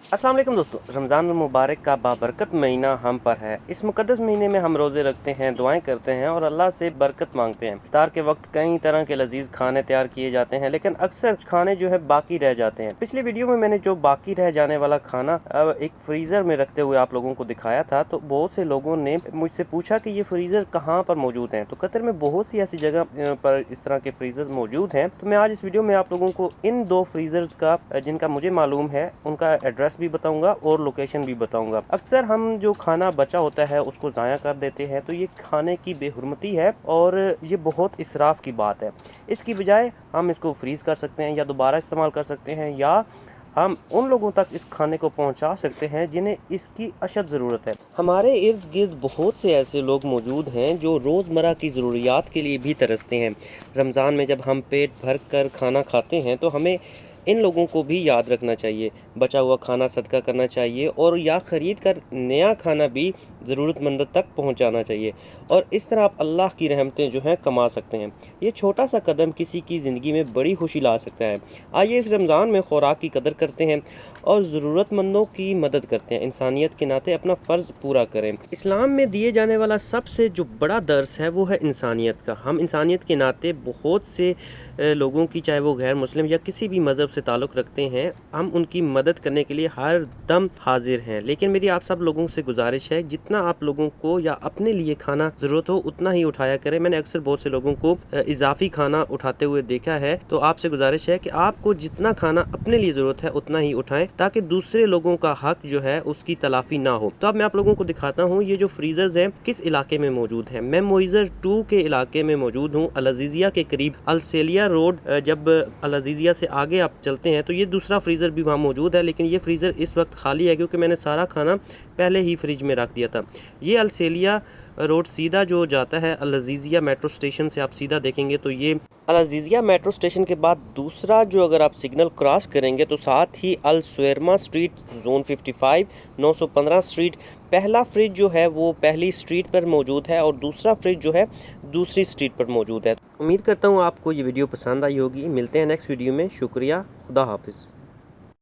अस्सलाम वालेकुम दोस्तों, रमज़ान मुबारक का बाबरकत महीना हम पर है। इस मुक़द्दस महीने में हम रोज़े रखते हैं, दुआएं करते हैं और अल्लाह से बरकत मांगते हैं। इफ्तार के वक्त कई तरह के लजीज खाने तैयार किए जाते हैं, लेकिन अक्सर खाने जो है बाकी रह जाते हैं। पिछली वीडियो में मैंने जो बाकी रह जाने वाला खाना एक फ्रीज़र में रखते हुए आप लोगों को दिखाया था, तो बहुत से लोगों ने मुझसे पूछा कि ये फ्रीज़र कहाँ पर मौजूद हैं। तो कतर में बहुत सी ऐसी जगह पर इस तरह के फ्रीज़र मौजूद हैं। तो मैं आज इस वीडियो में आप लोगों को इन दो फ्रीज़र्स का, जिनका मुझे मालूम है, उनका एड्रेस भी बताऊंगा और लोकेशन भी बताऊंगा। अक्सर हम जो खाना बचा होता है उसको ज़ाया कर देते हैं, तो ये खाने की बेहुरमती है और ये बहुत इसराफ की बात है। इसकी बजाय हम इसको फ्रीज़ कर सकते हैं या दोबारा इस्तेमाल कर सकते हैं, या हम उन लोगों तक इस खाने को पहुंचा सकते हैं जिन्हें इसकी अशद ज़रूरत है। हमारे इर्द गिर्द बहुत से ऐसे लोग मौजूद हैं जो रोज़मर्रा की ज़रूरियात के लिए भी तरसते हैं। रमज़ान में जब हम पेट भर कर खाना खाते हैं तो हमें इन लोगों को भी याद रखना चाहिए। बचा हुआ खाना सदका करना चाहिए और या ख़रीद कर नया खाना भी ज़रूरतमंद तक पहुंचाना चाहिए, और इस तरह आप अल्लाह की रहमतें जो हैं कमा सकते हैं। ये छोटा सा कदम किसी की ज़िंदगी में बड़ी खुशी ला सकता है। आइए इस रमज़ान में खुराक की कदर करते हैं और ज़रूरतमंदों की मदद करते हैं। इंसानियत के नाते अपना फ़र्ज़ पूरा करें। इस्लाम में दिए जाने वाला सबसे जो बड़ा दर्स है वो है इंसानियत का। हम इंसानियत के नाते बहुत से लोगों की, चाहे वो गैर मुस्लिम या किसी भी मज़हब से ताल्लुक़ रखते हैं, हम उनकी मदद करने के लिए हर दम हाजिर हैं। लेकिन मेरी आप सब लोगों से गुजारिश है, जितना आप लोगों को या अपने लिए खाना ज़रूरत हो उतना ही उठाया करें। मैंने अक्सर बहुत से लोगों को इजाफी खाना उठाते हुए देखा है, तो आपसे गुजारिश है कि आपको जितना खाना अपने लिए ज़रूरत है उतना ही उठाएं, ताकि दूसरे लोगों का हक जो है उसकी तलाफी ना हो। तो अब मैं आप लोगों को दिखाता हूँ ये जो फ्रीज़र्स हैं किस इलाके में मौजूद है। मैं मोइज़र 2 के इलाके में मौजूद हूँ, अल अज़ीज़िया के करीब, अलसेलिया रोड। जब अल अज़ीज़िया से आगे आप चलते हैं तो ये दूसरा फ्रीज़र भी वहाँ मौजूद है, लेकिन ये फ्रीज़र इस वक्त खाली है क्योंकि मैंने सारा खाना पहले ही फ्रिज में रख दिया था। ये अलसेलिया रोड सीधा जो जाता है अल अज़ीज़िया मेट्रो स्टेशन से, आप सीधा देखेंगे तो ये अल अज़ीज़िया मेट्रो स्टेशन के बाद दूसरा जो, अगर आप सिग्नल क्रॉस करेंगे तो साथ ही अल सुएरमा स्ट्रीट, जोन 55, 915 स्ट्रीट। पहला फ्रिज जो है वो पहली स्ट्रीट पर मौजूद है और दूसरा फ्रिज जो है दूसरी स्ट्रीट पर मौजूद है। उम्मीद करता हूँ आपको ये वीडियो पसंद आई होगी। मिलते हैं नेक्स्ट वीडियो में। शुक्रिया, खुदा हाफिज़।